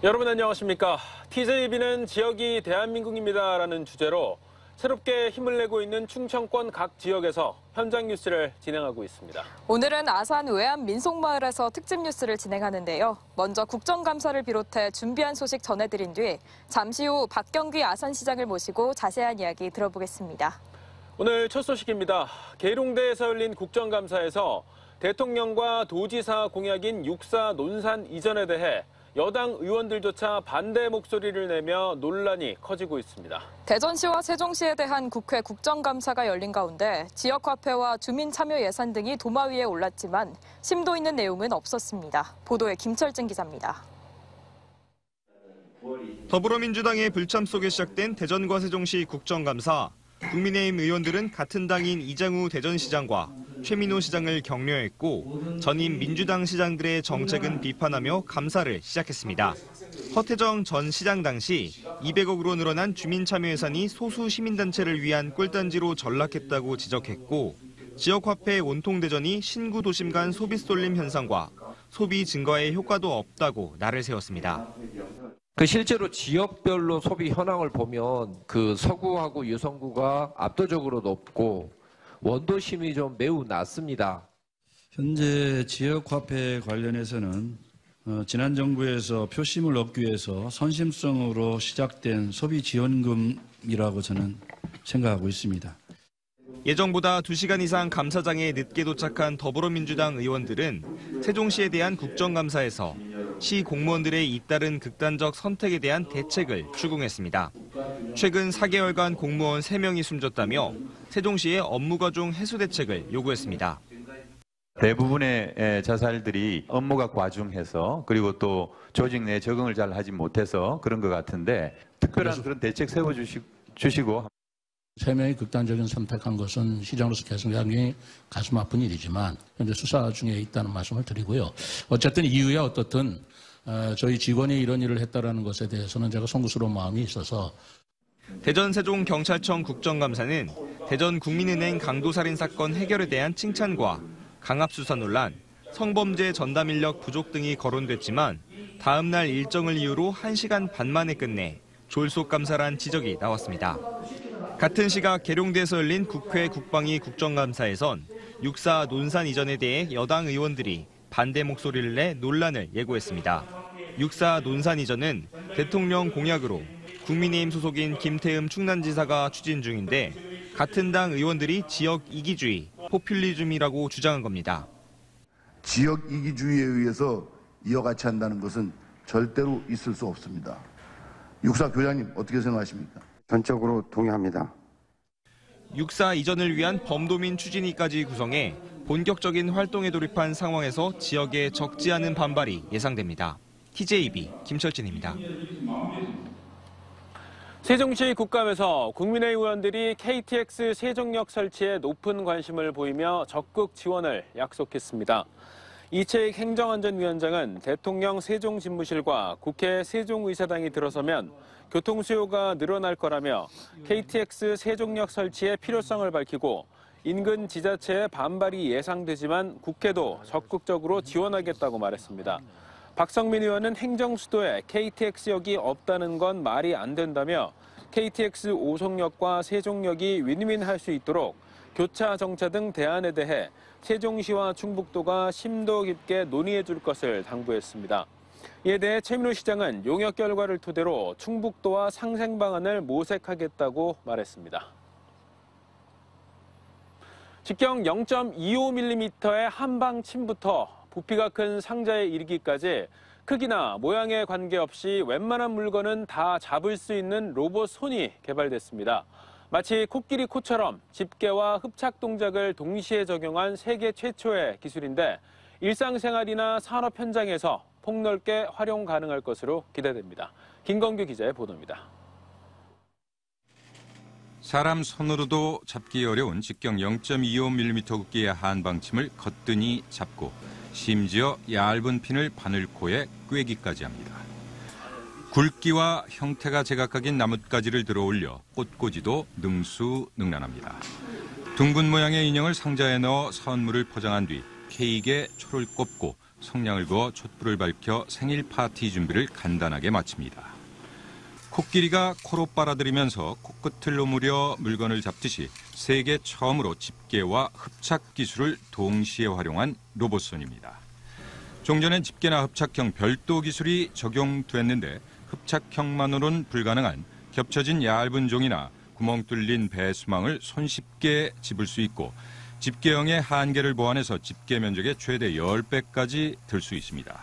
여러분 안녕하십니까. TJB는 지역이 대한민국입니다라는 주제로 새롭게 힘을 내고 있는 충청권 각 지역에서 현장 뉴스를 진행하고 있습니다. 오늘은 아산 외암 민속마을에서 특집 뉴스를 진행하는데요. 먼저 국정감사를 비롯해 준비한 소식 전해드린 뒤 잠시 후 박경귀 아산시장을 모시고 자세한 이야기 들어보겠습니다. 오늘 첫 소식입니다. 계룡대에서 열린 국정감사에서 대통령과 도지사 공약인 6.4 논산 이전에 대해 여당 의원들조차 반대 목소리를 내며 논란이 커지고 있습니다. 대전시와 세종시에 대한 국회 국정감사가 열린 가운데 지역화폐와 주민 참여 예산 등이 도마 위에 올랐지만 심도 있는 내용은 없었습니다. 보도에 김철진 기자입니다. 더불어민주당의 불참 속에 시작된 대전과 세종시 국정감사. 국민의힘 의원들은 같은 당인 이장우 대전시장과 최민호 시장을 격려했고 전임 민주당 시장들의 정책은 비판하며 감사를 시작했습니다. 허태정 전 시장 당시 200억으로 늘어난 주민참여 예산이 소수 시민단체를 위한 꿀단지로 전락했다고 지적했고 지역화폐 온통대전이 신구 도심 간 소비 쏠림 현상과 소비 증가에 효과도 없다고 날을 세웠습니다. 실제로 지역별로 소비 현황을 보면 서구하고 유성구가 압도적으로 높고 원도심이 좀 매우 낮습니다. 현재 지역화폐 관련해서는 지난 정부에서 표심을 얻기 위해서 선심성으로 시작된 소비지원금이라고 저는 생각하고 있습니다. 예정보다 2시간 이상 감사장에 늦게 도착한 더불어민주당 의원들은 세종시에 대한 국정감사에서 시 공무원들의 잇따른 극단적 선택에 대한 대책을 추궁했습니다. 최근 4개월간 공무원 3명이 숨졌다며 세종시의 업무과중 해소 대책을 요구했습니다. 대부분의 자살들이 업무가 과중해서 그리고 또 조직 내 적응을 잘 하지 못해서 그런 것 같은데 특별한 그런 대책 세워주시고 3명이 극단적인 선택한 것은 시장으로서 굉장히 가슴 아픈 일이지만 현재 수사 중에 있다는 말씀을 드리고요. 어쨌든 이유야 어떻든 저희 직원이 이런 일을 했다는 것에 대해서는 제가 송구스러운 마음이 있어서. 대전 세종경찰청 국정감사는 대전 국민은행 강도살인 사건 해결에 대한 칭찬과 강압수사 논란, 성범죄 전담 인력 부족 등이 거론됐지만 다음 날 일정을 이유로 1시간 반 만에 끝내 졸속 감사란 지적이 나왔습니다. 같은 시각 계룡대에서 열린 국회 국방위 국정감사에선 6.4 논산 이전에 대해 여당 의원들이 반대 목소리를 내 논란을 예고했습니다. 6.4 논산 이전은 대통령 공약으로 국민의힘 소속인 김태흠 충남지사가 추진 중인데 같은 당 의원들이 지역 이기주의, 포퓰리즘이라고 주장한 겁니다. 지역 이기주의에 의해서 이어같이 한다는 것은 절대로 있을 수 없습니다. 6.4 교장님 어떻게 생각하십니까? 전적으로 동의합니다. 6.4 이전을 위한 범도민 추진위까지 구성해 본격적인 활동에 돌입한 상황에서 지역에 적지 않은 반발이 예상됩니다. TJB 김철진입니다. 세종시 국감에서 국민의힘 의원들이 KTX 세종역 설치에 높은 관심을 보이며 적극 지원을 약속했습니다. 이채익 행정안전위원장은 대통령 세종집무실과 국회 세종의사당이 들어서면 교통 수요가 늘어날 거라며 KTX 세종역 설치의 필요성을 밝히고 인근 지자체의 반발이 예상되지만 국회도 적극적으로 지원하겠다고 말했습니다. 박성민 의원은 행정수도에 KTX역이 없다는 건 말이 안 된다며 KTX 오송역과 세종역이 윈윈할 수 있도록 교차 정차 등 대안에 대해 세종시와 충북도가 심도 깊게 논의해 줄 것을 당부했습니다. 이에 대해 최민호 시장은 용역 결과를 토대로 충북도와 상생 방안을 모색하겠다고 말했습니다. 직경 0.25mm의 한방침부터 부피가 큰 상자에 이르기까지 크기나 모양에 관계없이 웬만한 물건은 다 잡을 수 있는 로봇 손이 개발됐습니다. 마치 코끼리 코처럼 집게와 흡착 동작을 동시에 적용한 세계 최초의 기술인데 일상생활이나 산업 현장에서 폭넓게 활용 가능할 것으로 기대됩니다. 김건규 기자의 보도입니다. 사람 손으로도 잡기 어려운 직경 0.25mm 두께의 한방침을 거뜬히 잡고 심지어 얇은 핀을 바늘코에 꿰기까지 합니다. 굵기와 형태가 제각각인 나뭇가지를 들어올려 꽃꽂이도 능수능란합니다. 둥근 모양의 인형을 상자에 넣어 선물을 포장한 뒤 케이크에 초를 꼽고 성냥을 그어 촛불을 밝혀 생일 파티 준비를 간단하게 마칩니다. 코끼리가 코로 빨아들이면서 코끝을 오므려 물건을 잡듯이 세계 처음으로 집게와 흡착 기술을 동시에 활용한 로봇손입니다. 종전엔 집게나 흡착형 별도 기술이 적용됐는데 흡착형만으로는 불가능한 겹쳐진 얇은 종이나 구멍 뚫린 배수망을 손쉽게 집을 수 있고 집게형의 한계를 보완해서 집게 면적의 최대 10배까지 들 수 있습니다.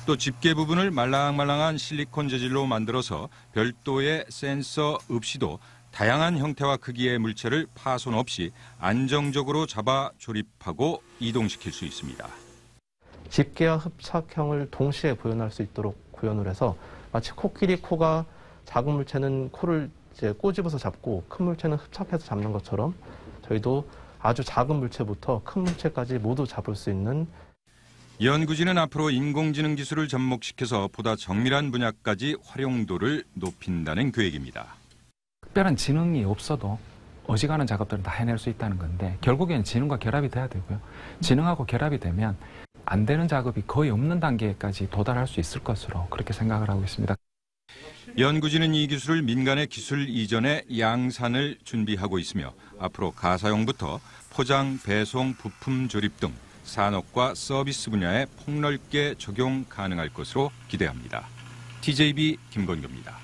또 집게 부분을 말랑말랑한 실리콘 재질로 만들어서 별도의 센서 없이도 다양한 형태와 크기의 물체를 파손 없이 안정적으로 잡아 조립하고 이동시킬 수 있습니다. 집게와 흡착형을 동시에 구현할 수 있도록 구현을 해서 마치 코끼리 코가 작은 물체는 코를 이제 꼬집어서 잡고 큰 물체는 흡착해서 잡는 것처럼 저희도 아주 작은 물체부터 큰 물체까지 모두 잡을 수 있는 연구진은 앞으로 인공지능 기술을 접목시켜서 보다 정밀한 분야까지 활용도를 높인다는 계획입니다. 특별한 지능이 없어도 어지간한 작업들은 다 해낼 수 있다는 건데 결국에는 지능과 결합이 돼야 되고요. 지능하고 결합이 되면 안 되는 작업이 거의 없는 단계까지 도달할 수 있을 것으로 그렇게 생각을 하고 있습니다. 연구진은 이 기술을 민간의 기술 이전에 양산을 준비하고 있으며 앞으로 가사용부터 포장, 배송, 부품 조립 등 산업과 서비스 분야에 폭넓게 적용 가능할 것으로 기대합니다. TJB 김건규입니다.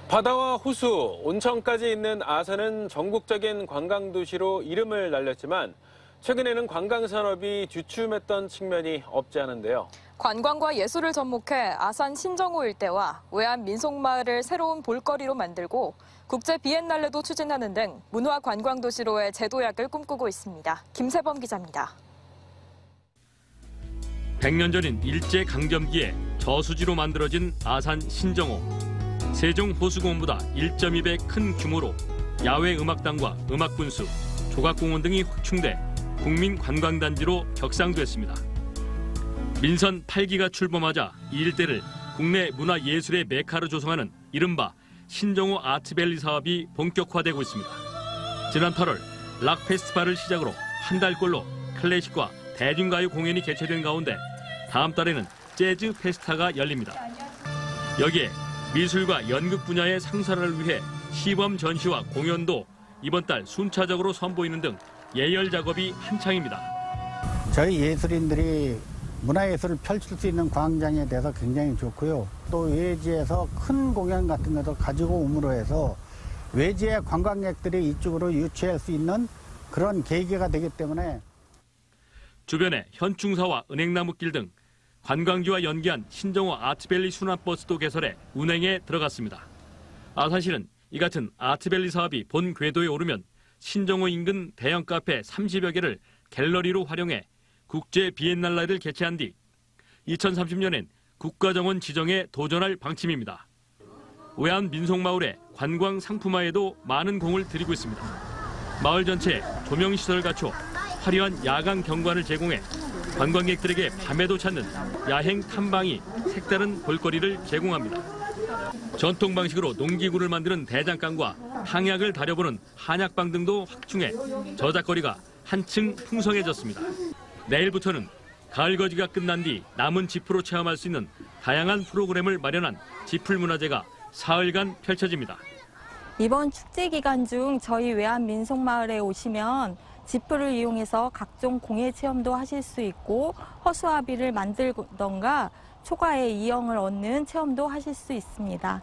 바다와 호수, 온천까지 있는 아산은 전국적인 관광도시로 이름을 날렸지만 최근에는 관광산업이 주춤했던 측면이 없지 않은데요. 관광과 예술을 접목해 아산 신정호 일대와 외암 민속마을을 새로운 볼거리로 만들고 국제 비엔날레도 추진하는 등 문화 관광도시로의 재도약을 꿈꾸고 있습니다. 김세범 기자입니다. 100년 전인 일제강점기에 저수지로 만들어진 아산 신정호. 세종 호수공원보다 1.2배 큰 규모로 야외 음악당과 음악분수, 조각공원 등이 확충돼 국민관광단지로 격상됐습니다. 민선 8기가 출범하자 이 일대를 국내 문화예술의 메카로 조성하는 이른바 신정호 아트밸리 사업이 본격화되고 있습니다. 지난 8월 락 페스티벌을 시작으로 한 달꼴로 클래식과 대중가요 공연이 개최된 가운데 다음 달에는 재즈 페스타가 열립니다. 여기에 미술과 연극 분야의 상사를 위해 시범 전시와 공연도 이번 달 순차적으로 선보이는 등 예열 작업이 한창입니다. 저희 예술인들이 문화예술을 펼칠 수 있는 광장에 대해서 굉장히 좋고요. 또 외지에서 큰 공연 같은 것도 가지고 옴으로 해서 외지의 관광객들이 이쪽으로 유치할 수 있는 그런 계기가 되기 때문에 주변에 현충사와 은행나무길 등 관광지와 연계한 신정호 아트밸리 순환버스도 개설해 운행에 들어갔습니다. 아산시는 이 같은 아트밸리 사업이 본 궤도에 오르면 신정호 인근 대형 카페 30여 개를 갤러리로 활용해 국제 비엔날레를 개최한 뒤 2030년엔 국가정원 지정에 도전할 방침입니다. 외암 민속마을의 관광 상품화에도 많은 공을 들이고 있습니다. 마을 전체에 조명시설을 갖춰 화려한 야간 경관을 제공해 관광객들에게 밤에도 찾는 야행 탐방이 색다른 볼거리를 제공합니다. 전통 방식으로 농기구를 만드는 대장간과 항약을 다려보는 한약방 등도 확충해 저작거리가 한층 풍성해졌습니다. 내일부터는 가을거지가 끝난 뒤 남은 지프로 체험할 수 있는 다양한 프로그램을 마련한 지풀문화제가 사흘간 펼쳐집니다. 이번 축제 기간 중 저희 외암 민속마을에 오시면 지프를 이용해서 각종 공예 체험도 하실 수 있고 허수아비를 만들던가 초가의 이영을 얻는 체험도 하실 수 있습니다.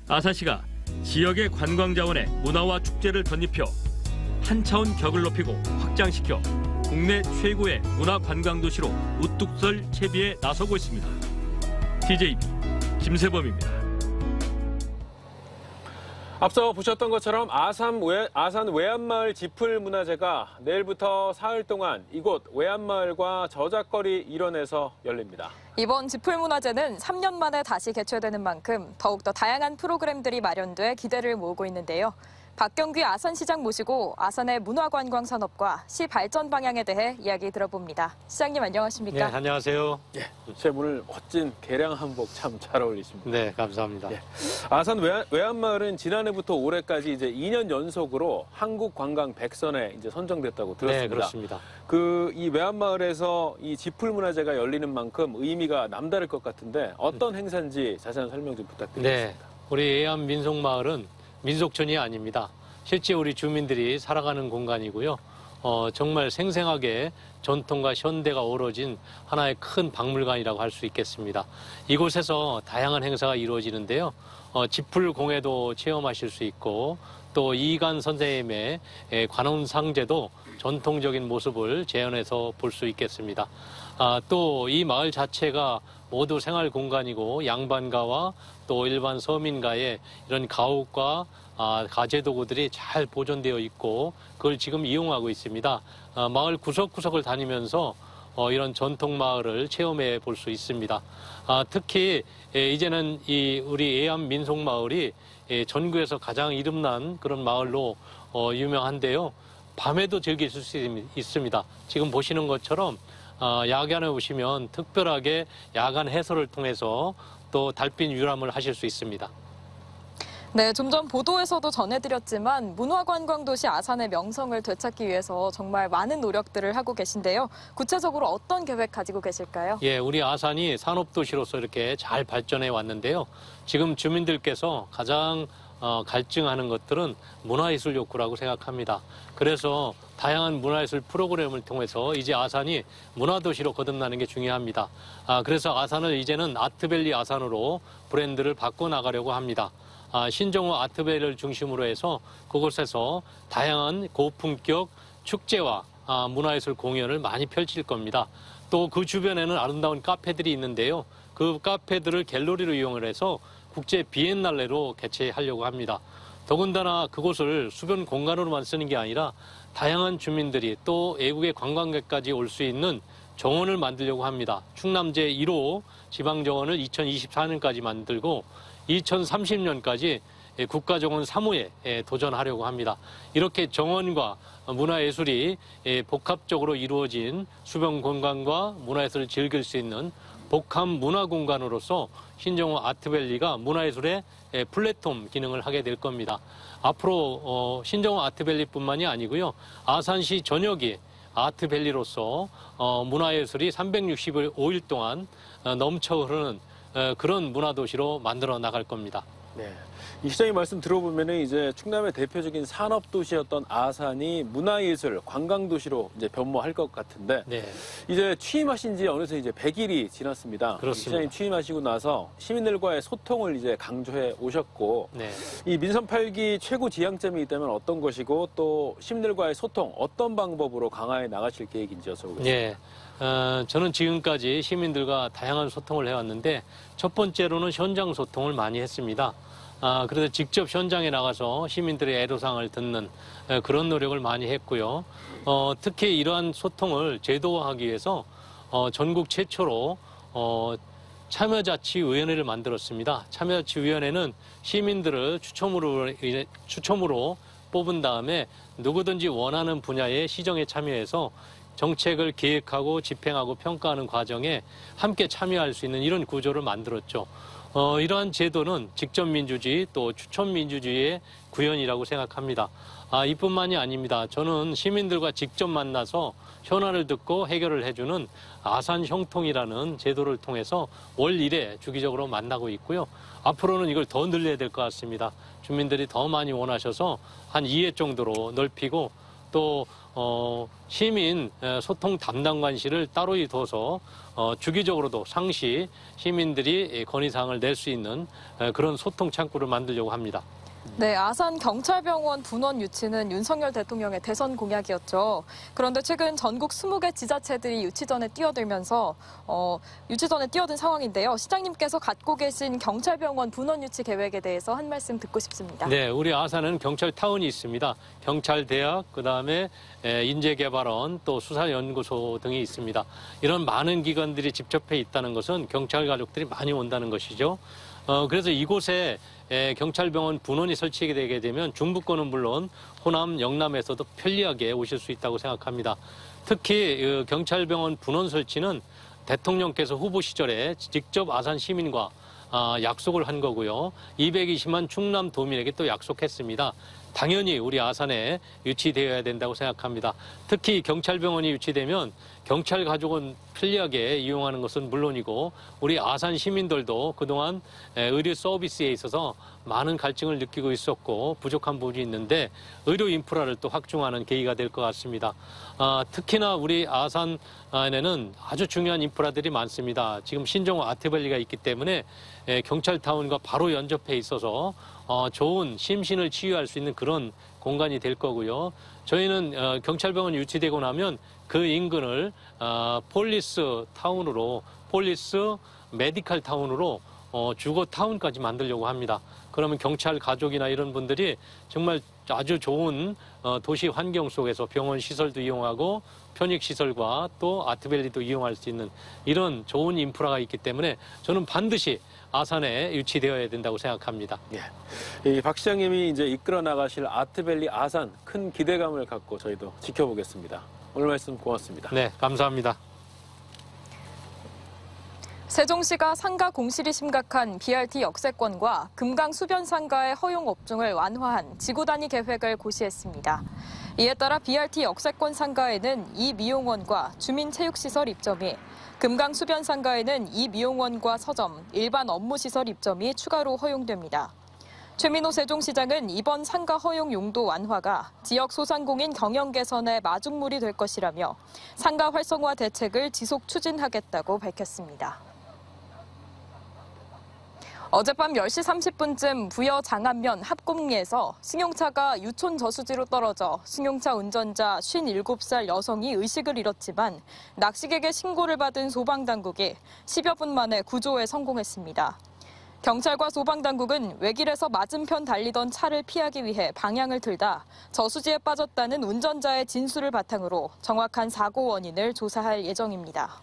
아산시가 지역의 관광 자원에 문화와 축제를 덧입혀 한 차원 격을 높이고 확장시켜 국내 최고의 문화 관광 도시로 우뚝 설 채비에 나서고 있습니다. TJB 김세범입니다. 앞서 보셨던 것처럼 아산 외암마을 지풀문화제가 내일부터 사흘 동안 이곳 외암마을과 저작거리 일원에서 열립니다. 이번 지풀문화제는 3년 만에 다시 개최되는 만큼 더욱더 다양한 프로그램들이 마련돼 기대를 모으고 있는데요. 박경귀 아산시장 모시고 아산의 문화관광 산업과 시 발전 방향에 대해 이야기 들어봅니다. 시장님 안녕하십니까? 네, 안녕하세요. 제 오늘 멋진 개량 한복 참 잘 어울리십니다. 네, 감사합니다. 아산 외환마을은 지난해부터 올해까지 이제 2년 연속으로 한국관광 100선에 이제 선정됐다고 들었습니다. 네, 그렇습니다. 이 외환마을에서 이 지풀문화제가 열리는 만큼 의미가 남다를 것 같은데 어떤 행사인지 자세한 설명 좀 부탁드리겠습니다. 네, 우리 예안 민속마을은 민속촌이 아닙니다. 실제 우리 주민들이 살아가는 공간이고요. 정말 생생하게 전통과 현대가 어우러진 하나의 큰 박물관이라고 할 수 있겠습니다. 이곳에서 다양한 행사가 이루어지는데요. 지풀공예도 체험하실 수 있고 또 이간 선생님의 관혼상제도 전통적인 모습을 재현해서 볼 수 있겠습니다. 또 이 마을 자체가 모두 생활 공간이고 양반가와 또 일반 서민가의 이런 가옥과 가재 도구들이 잘 보존되어 있고 그걸 지금 이용하고 있습니다. 마을 구석구석을 다니면서 이런 전통 마을을 체험해 볼 수 있습니다. 특히 이제는 우리 예안 민속 마을이 전국에서 가장 이름난 그런 마을로 유명한데요. 밤에도 즐길 수 있습니다. 지금 보시는 것처럼 야간에 오시면 특별하게 야간 해설을 통해서 또 달빛 유람을 하실 수 있습니다. 네, 좀 전 보도에서도 전해드렸지만 문화관광도시 아산의 명성을 되찾기 위해서 정말 많은 노력들을 하고 계신데요. 구체적으로 어떤 계획 가지고 계실까요? 예, 우리 아산이 산업도시로서 이렇게 잘 발전해 왔는데요. 지금 주민들께서 가장 갈증하는 것들은 문화예술 욕구라고 생각합니다. 그래서 다양한 문화예술 프로그램을 통해서 이제 아산이 문화도시로 거듭나는 게 중요합니다. 그래서 아산을 이제는 아트밸리 아산으로 브랜드를 바꿔나가려고 합니다. 신정호 아트밸리를 중심으로 해서 그곳에서 다양한 고품격 축제와 문화예술 공연을 많이 펼칠 겁니다. 또 그 주변에는 아름다운 카페들이 있는데요. 그 카페들을 갤러리로 이용을 해서 국제 비엔날레로 개최하려고 합니다. 더군다나 그곳을 수변 공간으로만 쓰는 게 아니라 다양한 주민들이 또 외국의 관광객까지 올 수 있는 정원을 만들려고 합니다. 충남 제1호 지방정원을 2024년까지 만들고 2030년까지 국가정원 3호에 도전하려고 합니다. 이렇게 정원과 문화예술이 복합적으로 이루어진 수변 공간과 문화예술을 즐길 수 있는 복합 문화공간으로서 신정호 아트밸리가 문화예술의 플랫폼 기능을 하게 될 겁니다. 앞으로 신정호 아트밸리뿐만이 아니고요. 아산시 전역이 아트밸리로서 문화예술이 365일 동안 넘쳐 흐르는 그런 문화도시로 만들어 나갈 겁니다. 네. 이 시장님 말씀 들어보면은 이제 충남의 대표적인 산업도시였던 아산이 문화예술, 관광도시로 이제 변모할 것 같은데 이제 취임하신 지 어느새 이제 100일이 지났습니다. 그렇습니다. 시장님 취임하시고 나서 시민들과의 소통을 이제 강조해 오셨고 이 민선 8기 최고 지향점이 있다면 어떤 것이고 또 시민들과의 소통 어떤 방법으로 강화해 나가실 계획인지 여쭤보겠습니다. 네. 저는 지금까지 시민들과 다양한 소통을 해왔는데 첫 번째로는 현장 소통을 많이 했습니다. 그래서 직접 현장에 나가서 시민들의 애로사항을 듣는 그런 노력을 많이 했고요. 특히 이러한 소통을 제도화하기 위해서 전국 최초로 참여자치위원회를 만들었습니다. 참여자치위원회는 시민들을 추첨으로 뽑은 다음에 누구든지 원하는 분야의 시정에 참여해서 정책을 기획하고 집행하고 평가하는 과정에 함께 참여할 수 있는 이런 구조를 만들었죠. 이러한 제도는 직접민주주의 또 추천민주주의의 구현이라고 생각합니다. 이뿐만이 아닙니다. 저는 시민들과 직접 만나서 현안을 듣고 해결을 해주는 아산형통이라는 제도를 통해서 월 1회 주기적으로 만나고 있고요. 앞으로는 이걸 더 늘려야 될 것 같습니다. 주민들이 더 많이 원하셔서 한 2회 정도로 넓히고 또 시민 소통 담당관실을 따로 둬서 주기적으로도 상시 시민들이 건의사항을 낼 수 있는 그런 소통 창구를 만들려고 합니다. 네, 아산 경찰병원 분원 유치는 윤석열 대통령의 대선 공약이었죠. 그런데 최근 전국 20개 지자체들이 유치전에 뛰어든 상황인데요. 시장님께서 갖고 계신 경찰병원 분원 유치 계획에 대해서 한 말씀 듣고 싶습니다. 네, 우리 아산은 경찰타운이 있습니다. 경찰대학, 그다음에 인재개발원, 또 수사연구소 등이 있습니다. 이런 많은 기관들이 집접해 있다는 것은 경찰 가족들이 많이 온다는 것이죠. 그래서 이곳에 경찰병원 분원이 설치되게 되면 중부권은 물론 호남, 영남에서도 편리하게 오실 수 있다고 생각합니다. 특히 경찰병원 분원 설치는 대통령께서 후보 시절에 직접 아산 시민과 약속을 한 거고요. 220만 충남 도민에게 또 약속했습니다. 당연히 우리 아산에 유치되어야 된다고 생각합니다. 특히 경찰병원이 유치되면 경찰 가족은 편리하게 이용하는 것은 물론이고 우리 아산 시민들도 그동안 의료 서비스에 있어서 많은 갈증을 느끼고 있었고 부족한 부분이 있는데 의료 인프라를 또 확충하는 계기가 될 것 같습니다. 특히나 우리 아산에는 아주 중요한 인프라들이 많습니다. 지금 신정호 아트밸리가 있기 때문에 경찰타운과 바로 연접해 있어서 좋은 심신을 치유할 수 있는 그런 공간이 될 거고요. 저희는 경찰병원 유치되고 나면 그 인근을 폴리스 타운으로, 폴리스 메디칼 타운으로 주거 타운까지 만들려고 합니다. 그러면 경찰 가족이나 이런 분들이 정말 아주 좋은 도시 환경 속에서 병원 시설도 이용하고 편익 시설과 또 아트밸리도 이용할 수 있는 이런 좋은 인프라가 있기 때문에 저는 반드시 아산에 유치되어야 된다고 생각합니다. 이 박 시장님이 이제 이끌어 나가실 아트밸리 아산 큰 기대감을 갖고 저희도 지켜보겠습니다. 오늘 말씀 고맙습니다. 네, 감사합니다. 세종시가 상가 공실이 심각한 BRT 역세권과 금강 수변 상가의 허용 업종을 완화한 지구 단위 계획을 고시했습니다. 이에 따라 BRT 역세권 상가에는 이미용원과 주민체육시설 입점이, 금강 수변 상가에는 이미용원과 서점, 일반 업무시설 입점이 추가로 허용됩니다. 최민호 세종시장은 이번 상가 허용 용도 완화가 지역 소상공인 경영 개선의 마중물이 될 것이라며 상가 활성화 대책을 지속 추진하겠다고 밝혔습니다. 어젯밤 10시 30분쯤 부여 장안면 합곡리에서 승용차가 유촌 저수지로 떨어져 승용차 운전자 57살 여성이 의식을 잃었지만 낚시객의 신고를 받은 소방당국이 10여 분 만에 구조에 성공했습니다. 경찰과 소방당국은 외길에서 맞은편 달리던 차를 피하기 위해 방향을 틀다 저수지에 빠졌다는 운전자의 진술을 바탕으로 정확한 사고 원인을 조사할 예정입니다.